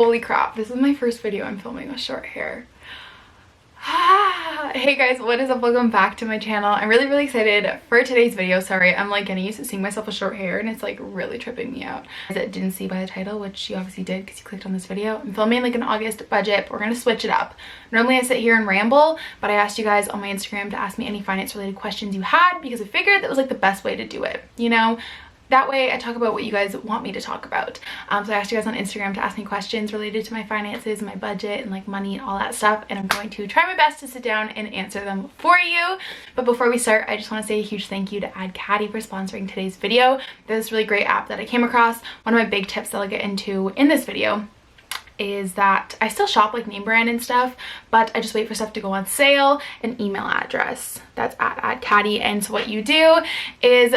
Holy crap, this is my first video I'm filming with short hair. Hey guys, what is up? Welcome back to my channel. I'm really excited for today's video. Sorry, I'm like getting used to seeing myself with short hair and it's like really tripping me out. As I didn't see by the title, which you obviously did because you clicked on this video, I'm filming like an August budget, but we're gonna switch it up. Normally I sit here and ramble, but I asked you guys on my Instagram to ask me any finance related questions you had because I figured that was like the best way to do it, you know? That way I talk about what you guys want me to talk about. So I asked you guys on Instagram to ask me questions related to my finances, my budget, and like money and all that stuff. And I'm going to try my best to sit down and answer them for you. But before we start, I just want to say a huge thank you to AdCaddy for sponsoring today's video. They're this really great app that I came across. One of my big tips that I'll get into in this video is that I still shop like name brand and stuff, but I just wait for stuff to go on sale. An email address, that's at AdCaddy. And so what you do is,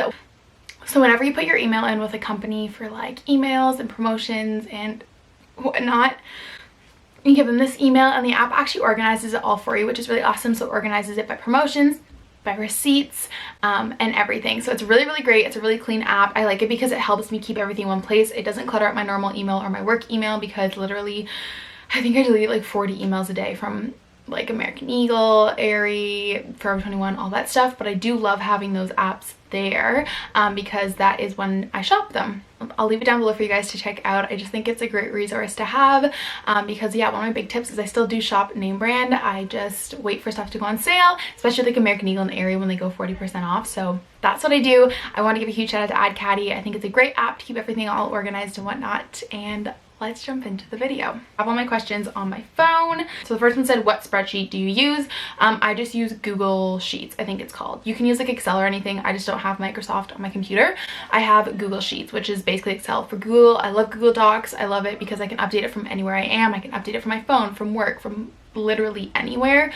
so whenever you put your email in with a company for like emails and promotions and whatnot, you give them this email and the app actually organizes it all for you, which is really awesome. So it organizes it by promotions, by receipts, and everything. So it's really great. It's a really clean app. I like it because it helps me keep everything in one place. It doesn't clutter up my normal email or my work email because literally I think I delete like 40 emails a day from like American Eagle, Aerie, Forever 21, all that stuff. But I do love having those apps there because that is when I shop them. I'll leave it down below for you guys to check out. I just think it's a great resource to have because yeah, one of my big tips is I still do shop name brand. I just wait for stuff to go on sale, especially like American Eagle and Aerie when they go 40% off. So that's what I do. I want to give a huge shout out to AdCaddy. I think it's a great app to keep everything all organized and whatnot. And let's jump into the video. I have all my questions on my phone. So the first one said, what spreadsheet do you use? I just use Google Sheets, I think it's called. You can use like Excel or anything. I just don't have Microsoft on my computer. I have Google Sheets, which is basically Excel for Google. I love Google Docs. I love it because I can update it from anywhere I am. I can update it from my phone, from work, from literally anywhere.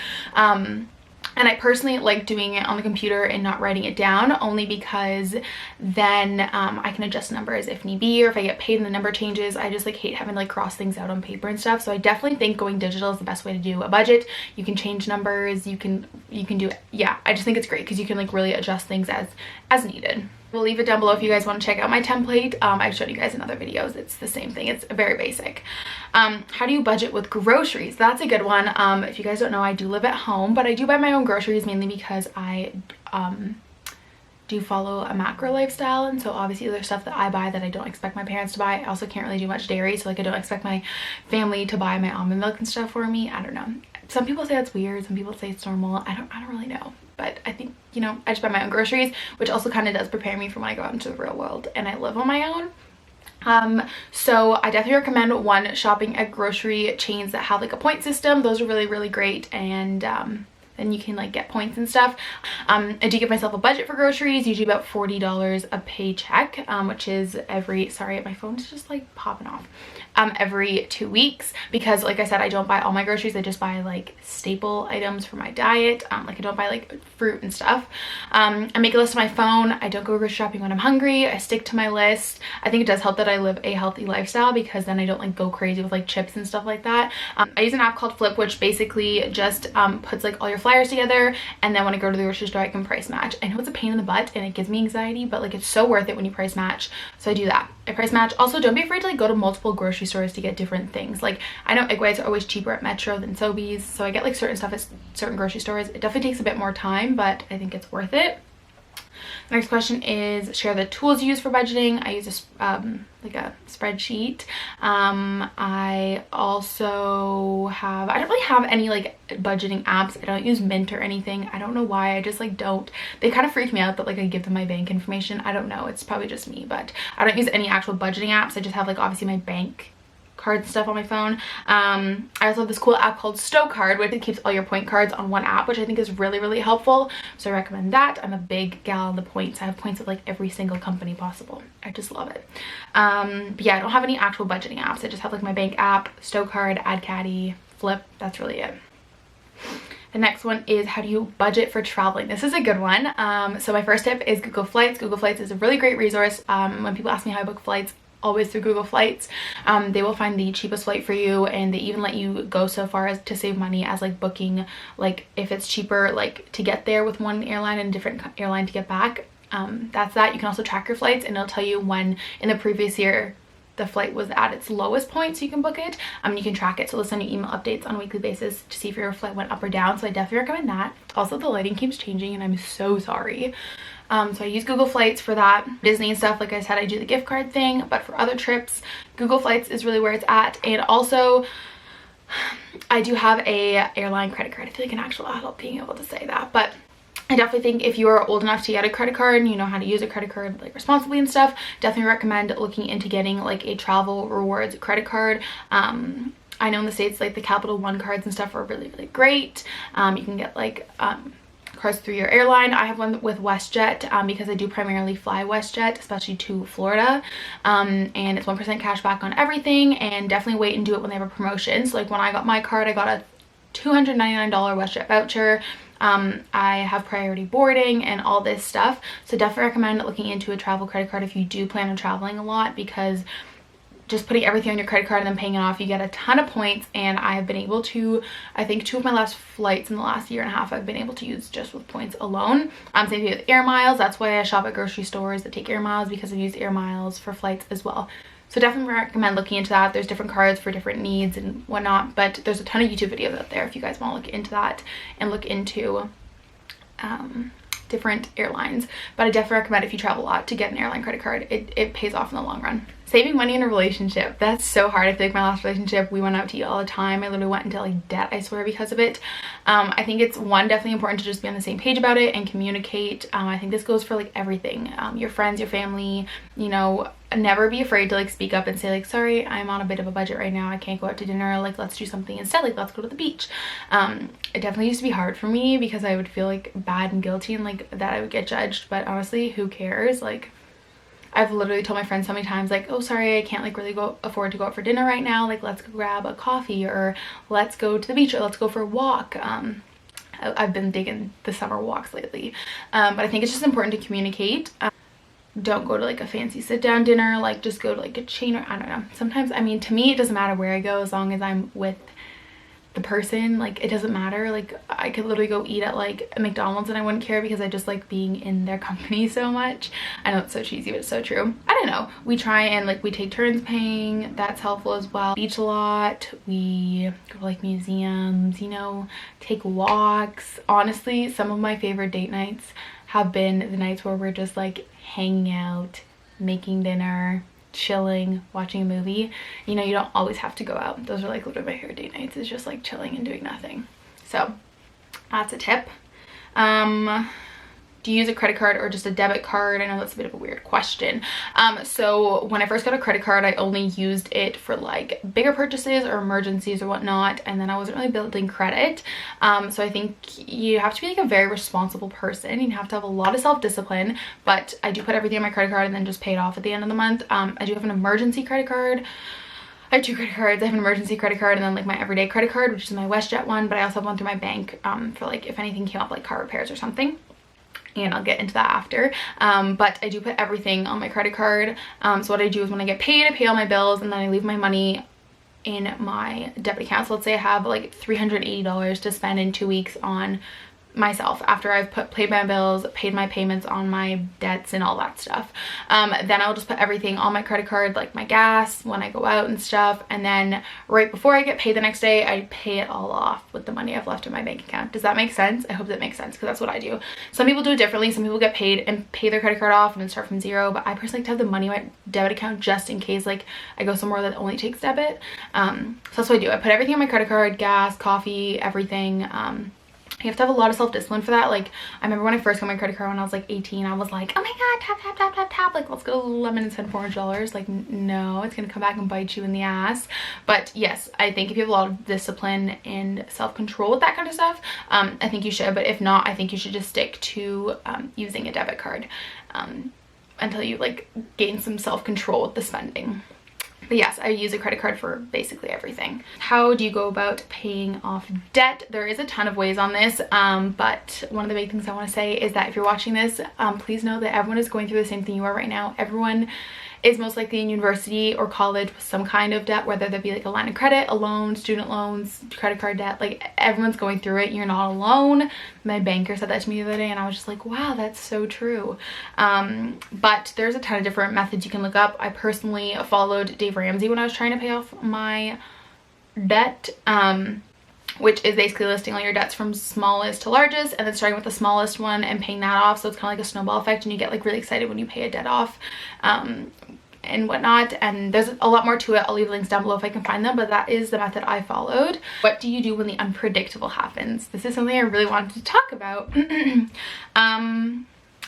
And I personally like doing it on the computer and not writing it down, only because then I can adjust numbers if need be, or if I get paid and the number changes. I just like hate having to like cross things out on paper and stuff. So I definitely think going digital is the best way to do a budget. You can change numbers, you can do it. Yeah, I just think it's great because you can like really adjust things as needed. We'll leave it down below if you guys want to check out my template. I've showed you guys in other videos. It's the same thing. It's very basic. How do you budget with groceries? That's a good one. If you guys don't know, I do live at home, but I do buy my own groceries mainly because I do follow a macro lifestyle, and so obviously there's stuff that I buy that I don't expect my parents to buy. I also can't really do much dairy, so like I don't expect my family to buy my almond milk and stuff for me. I don't know. Some people say it's weird, some people say it's normal. I don't really know. But I think, you know, I just buy my own groceries, which also kind of does prepare me for when I go out into the real world and I live on my own. So I definitely recommend one, shopping at grocery chains that have like a point system. Those are really great, and then you can like get points and stuff. I do give myself a budget for groceries, usually about $40 a paycheck, which is sorry, my phone's just like popping off. Every 2 weeks, because like I said, I don't buy all my groceries. I just buy like staple items for my diet. Like I don't buy like fruit and stuff. I make a list on my phone. I don't go grocery shopping when I'm hungry. I stick to my list. I think it does help that I live a healthy lifestyle because then I don't like go crazy with like chips and stuff like that. I use an app called Flip, which basically just puts like all your flyers together, and then when I go to the grocery store I can price match. I know it's a pain in the butt and it gives me anxiety, but like it's so worth it when you price match. So I do that. I price match. Also, don't be afraid to like go to multiple grocery stores to get different things. Like I know egg whites are always cheaper at Metro than Sobeys, so I get like certain stuff at certain grocery stores. It definitely takes a bit more time, but I think it's worth it. Next question is, share the tools you use for budgeting. I use like a spreadsheet. I also have, I don't really have any like budgeting apps. I don't use Mint or anything. I don't know why. I just like don't. They kind of freak me out that like I give them my bank information. I don't know. It's probably just me, but I don't use any actual budgeting apps. I just have like obviously my bank card stuff on my phone. I also have this cool app called Card, which keeps all your point cards on one app, which I think is really helpful. So I recommend that. I'm a big gal on the points. I have points with like every single company possible. I just love it. But yeah, I don't have any actual budgeting apps. I just have like my bank app, Card, AdCaddy, Flip. That's really it. The next one is, how do you budget for traveling? This is a good one. So my first tip is Google Flights. Google Flights is a really great resource. When people ask me how I book flights, always through Google Flights. They will find the cheapest flight for you, and they even let you go so far as to save money as like booking, like if it's cheaper like to get there with one airline and a different airline to get back. That's that. You can also track your flights, and it'll tell you when in the previous year the flight was at its lowest point, so you can book it. You can track it, so they'll send you email updates on a weekly basis to see if your flight went up or down, so I definitely recommend that. Also, the lighting keeps changing and I'm so sorry. So I use Google Flights for that. Disney and stuff, like I said, I do the gift card thing, but for other trips, Google Flights is really where it's at. And also, I do have a airline credit card. I feel like an actual adult being able to say that, but I definitely think if you are old enough to get a credit card and you know how to use a credit card like responsibly and stuff, definitely recommend looking into getting like a travel rewards credit card. I know in the States, like the Capital One cards and stuff are really, really great. You can get like cards through your airline. I have one with WestJet because I do primarily fly WestJet, especially to Florida, and it's 1% cash back on everything. And definitely wait and do it when they have a promotion. So like when I got my card, I got a $299 WestJet voucher. I have priority boarding and all this stuff, so definitely recommend looking into a travel credit card if you do plan on traveling a lot, because just putting everything on your credit card and then paying it off, you get a ton of points. And I have been able to, I think 2 of my last flights in the last year and a half I've been able to use just with points alone. Same thing with air miles. That's why I shop at grocery stores that take air miles, because I've used air miles for flights as well. So definitely recommend looking into that. There's different cards for different needs and whatnot, but there's a ton of YouTube videos out there if you guys want to look into that and look into different airlines. But I definitely recommend if you travel a lot to get an airline credit card. It pays off in the long run. Saving money in a relationship, that's so hard. I feel like my last relationship, we went out to eat all the time. I literally went into like debt, I swear, because of it. I think it's definitely important to just be on the same page about it and communicate. I think this goes for like everything, your friends, your family, you know, never be afraid to like speak up and say like, sorry, I'm on a bit of a budget right now, I can't go out to dinner, like let's do something instead, like let's go to the beach. It definitely used to be hard for me because I would feel like bad and guilty and like that I would get judged, but honestly, who cares? Like, I've literally told my friends so many times like, oh sorry, I can't like really afford to go out for dinner right now, like let's go grab a coffee, or let's go to the beach, or let's go for a walk. I've been digging the summer walks lately, but I think it's just important to communicate. Don't go to like a fancy sit down dinner, like just go to like a chain, or I don't know. Sometimes, I mean, to me it doesn't matter where I go as long as I'm with the person. Like it doesn't matter, like I could literally go eat at like a McDonald's and I wouldn't care because I just like being in their company so much. I know it's so cheesy, but it's so true. I don't know, we try and like we take turns paying, that's helpful as well. Beach a lot, we go to like museums, you know, take walks. Honestly, some of my favorite date nights have been the nights where we're just like hanging out, making dinner, chilling, watching a movie. You know, you don't always have to go out. Those are like literally my favorite date nights, is just like chilling and doing nothing. So that's a tip. Do you use a credit card or just a debit card? I know that's a bit of a weird question. So when I first got a credit card, I only used it for like bigger purchases or emergencies or whatnot, and then I wasn't really building credit. So I think you have to be like a very responsible person. You have to have a lot of self-discipline, but I do put everything on my credit card and then just pay it off at the end of the month. I do have an emergency credit card. I have 2 credit cards. I have an emergency credit card and then like my everyday credit card, which is my WestJet one, but I also have one through my bank for like if anything came up, like car repairs or something. And I'll get into that after. But I do put everything on my credit card. So what I do is when I get paid, I pay all my bills and then I leave my money in my debit account. So let's say I have like $380 to spend in 2 weeks on myself after I've paid my bills, paid my payments on my debts and all that stuff. Then I'll just put everything on my credit card, like my gas when I go out and stuff, and then right before I get paid the next day, I pay it all off with the money I've left in my bank account. Does that make sense? I hope that makes sense, because that's what I do. Some people do it differently. Some people get paid and pay their credit card off and then start from zero, but I personally like to have the money in my debit account just in case like I go somewhere that only takes debit. So that's what I do. I put everything on my credit card, gas, coffee, everything. You have to have a lot of self-discipline for that. Like I remember when I first got my credit card when I was like 18, I was like, oh my god, tap tap tap tap tap, like let's go to Lululemon and spend $400. Like no, it's gonna come back and bite you in the ass. But yes, I think if you have a lot of discipline and self-control with that kind of stuff, I think you should. But if not, I think you should just stick to using a debit card until you like gain some self-control with the spending. But yes, I use a credit card for basically everything. How do you go about paying off debt? There is a ton of ways on this, but one of the big things I want to say is that if you're watching this, please know that everyone is going through the same thing you are right now. Everyone is most likely in university or college with some kind of debt, whether that be like a line of credit, a loan, student loans, credit card debt. Like everyone's going through it. You're not alone. My banker said that to me the other day and I was just like, wow, that's so true. But there's a ton of different methods you can look up. I personally followed Dave Ramsey when I was trying to pay off my debt, which is basically listing all your debts from smallest to largest and then starting with the smallest one and paying that off. So it's kind of like a snowball effect and you get like really excited when you pay a debt off and whatnot. And there's a lot more to it. I'll leave links down below if I can find them, but that is the method I followed. What do you do when the unpredictable happens? This is something I really wanted to talk about.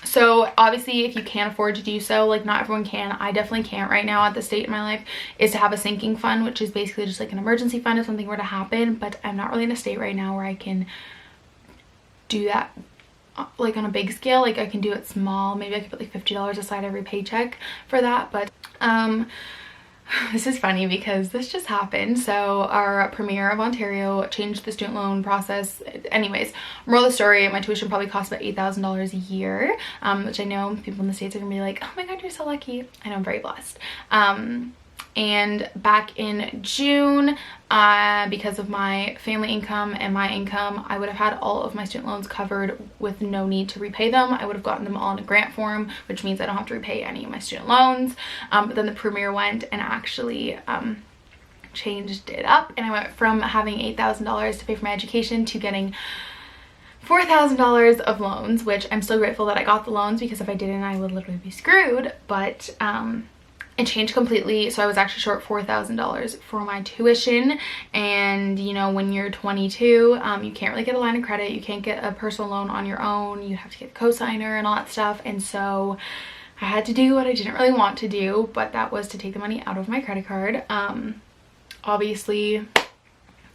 So obviously if you can't afford to do so, like not everyone can, I definitely can't right now at this state in my life, is to have a sinking fund, which is basically just like an emergency fund if something were to happen. But I'm not really in a state right now where I can do that like on a big scale. Like I can do it small, maybe I could put like $50 aside every paycheck for that. But this is funny because this just happened. So our Premier of Ontario changed the student loan process. Anyways, moral of the story, my tuition probably costs about $8,000 a year, which I know people in the States are gonna be like, oh my god, you're so lucky. I know, I'm very blessed. And back in June, because of my family income and my income, I would have had all of my student loans covered with no need to repay them. I would have gotten them all in a grant form, which means I don't have to repay any of my student loans. But then the Premier went and actually changed it up, and I went from having $8,000 to pay for my education to getting $4,000 of loans, which I'm still grateful that I got the loans, because if I didn't I would literally be screwed. But it changed completely. So I was actually short $4,000 for my tuition. And you know, when you're 22, you can't really get a line of credit, you can't get a personal loan on your own, you have to get a cosigner and all that stuff. And so I had to do what I didn't really want to do, but that was to take the money out of my credit card. Obviously,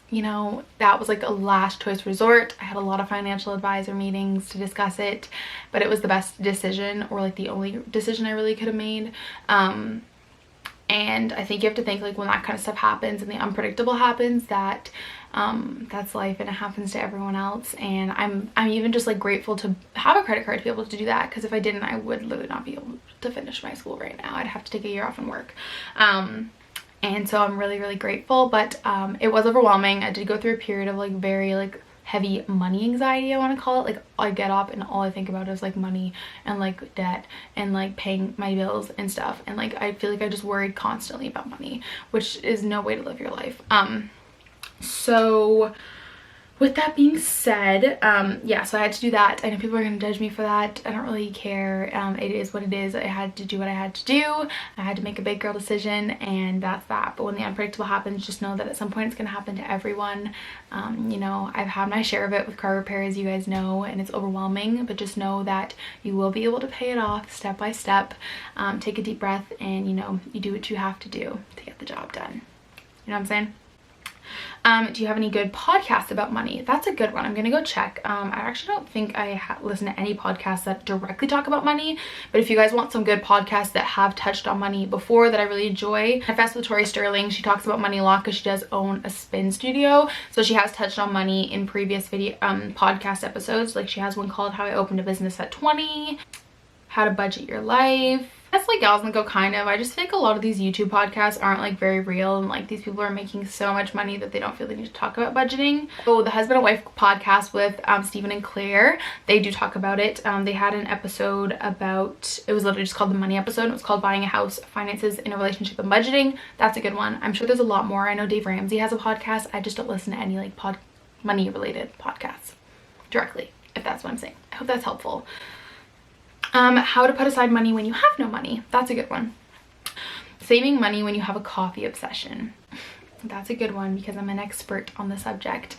you know, that was like a last choice resort. I had a lot of financial advisor meetings to discuss it, but it was the best decision, or like the only decision I really could have made. And I think you have to think, like, when that kind of stuff happens and the unpredictable happens, that that's life and it happens to everyone else. And I'm even just like grateful to have a credit card to be able to do that, because if I didn't, I would literally not be able to finish my school right now. I'd have to take a year off and work. And so I'm really, really grateful. But it was overwhelming. I did go through a period of like very like heavy money anxiety, I want to call it. Like I get up and all I think about is like money and like debt and like paying my bills and stuff, and like I feel like I just worried constantly about money, which is no way to live your life. So with that being said, yeah, so I had to do that. I know people are gonna judge me for that. I don't really care. It is what it is. I had to do what I had to do. I had to make a big girl decision, and that's that. But when the unpredictable happens, just know that at some point it's gonna happen to everyone. You know, I've had my share of it with car repair, as you guys know, and it's overwhelming, but just know that you will be able to pay it off step by step. Take a deep breath, and you know, you do what you have to do to get the job done. You know what I'm saying? Do you have any good podcasts about money? That's a good one. I'm gonna go check. I actually don't think I listen to any podcasts that directly talk about money, but if you guys want some good podcasts that have touched on money before that I really enjoy, I fast with Tori Sterling. She talks about money a lot because she does own a spin studio, so she has touched on money in previous video podcast episodes. Like she has one called How I Opened a Business at 20, How to Budget Your Life. That's like Gals and Go kind of. I just think a lot of these YouTube podcasts aren't like very real, and like these people are making so much money that they don't feel they need to talk about budgeting. Oh, the Husband and Wife podcast with Stephen and Claire, they do talk about it. They had an episode about, it was literally just called the money episode. It was called Buying a House, Finances in a Relationship and Budgeting. That's a good one. I'm sure there's a lot more. I know Dave Ramsey has a podcast. I just don't listen to any like money related podcasts directly, if that's what I'm saying. I hope that's helpful. How to put aside money when you have no money. That's a good one. Saving money when you have a coffee obsession. That's a good one because I'm an expert on the subject.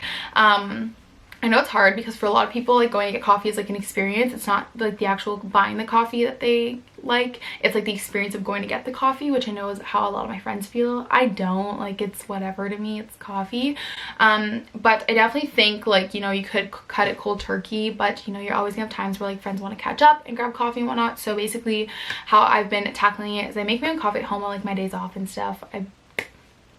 I know it's hard because for a lot of people, like going to get coffee is like an experience. It's not like the actual buying the coffee that they like. It's like the experience of going to get the coffee, which I know is how a lot of my friends feel. I don't, like, it's whatever to me, it's coffee. But I definitely think, like, you know, you could cut it cold turkey, but you know, you're always gonna have times where like friends want to catch up and grab coffee and whatnot. So basically how I've been tackling it is I make my own coffee at home on like my days off and stuff.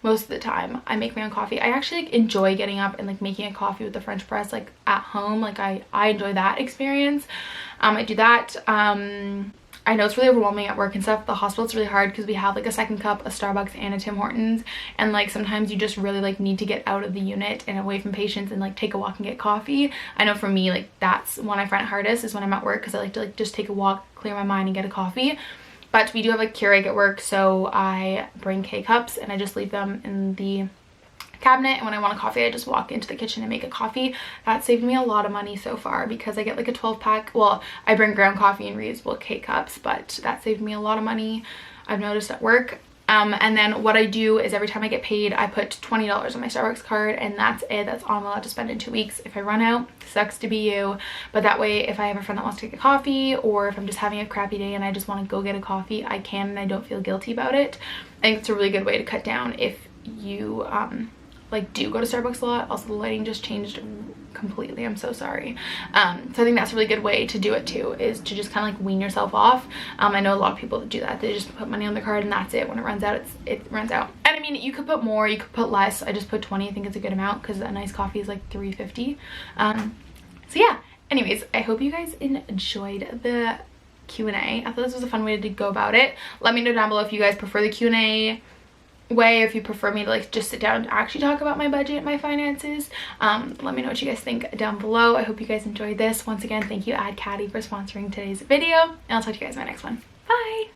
Most of the time I make my own coffee. I actually like, enjoy getting up and like making a coffee with the French press like at home. Like I enjoy that experience. I do that. I know it's really overwhelming at work and stuff. The hospital, it's really hard because we have like a second cup, a Starbucks, and a Tim Hortons, and like sometimes you just really like need to get out of the unit and away from patients and like take a walk and get coffee. I know for me, like that's when I find it hardest, is when I'm at work, because I like to like just take a walk, clear my mind, and get a coffee. But we do have like Keurig at work, so I bring K-cups and I just leave them in the cabinet, and when I want a coffee I just walk into the kitchen and make a coffee. That saved me a lot of money so far because I get like a 12 pack. Well, I bring ground coffee in reusable K-cups, but that saved me a lot of money, I've noticed, at work. And then what I do is every time I get paid, I put $20 on my Starbucks card, and that's it. That's all I'm allowed to spend in 2 weeks. If I run out, sucks to be you. But that way, if I have a friend that wants to get a coffee, or if I'm just having a crappy day and I just want to go get a coffee, I can, and I don't feel guilty about it. I think it's a really good way to cut down if you like do go to Starbucks a lot. Also, the lighting just changed completely, I'm so sorry. So I think that's a really good way to do it too, is to just kind of like wean yourself off. I know a lot of people that do that. They just put money on their card and that's it. When it runs out, it runs out. And I mean, you could put more, you could put less. I just put 20. I think it's a good amount because a nice coffee is like $3.50. So yeah, anyways, I hope you guys enjoyed the Q&A. I thought this was a fun way to go about it. Let me know down below if you guys prefer the Q&A way, if you prefer me to like just sit down and actually talk about my budget, my finances. Let me know what you guys think down below. I hope you guys enjoyed this. Once again, thank you AdCaddy for sponsoring today's video, and I'll talk to you guys in my next one. Bye.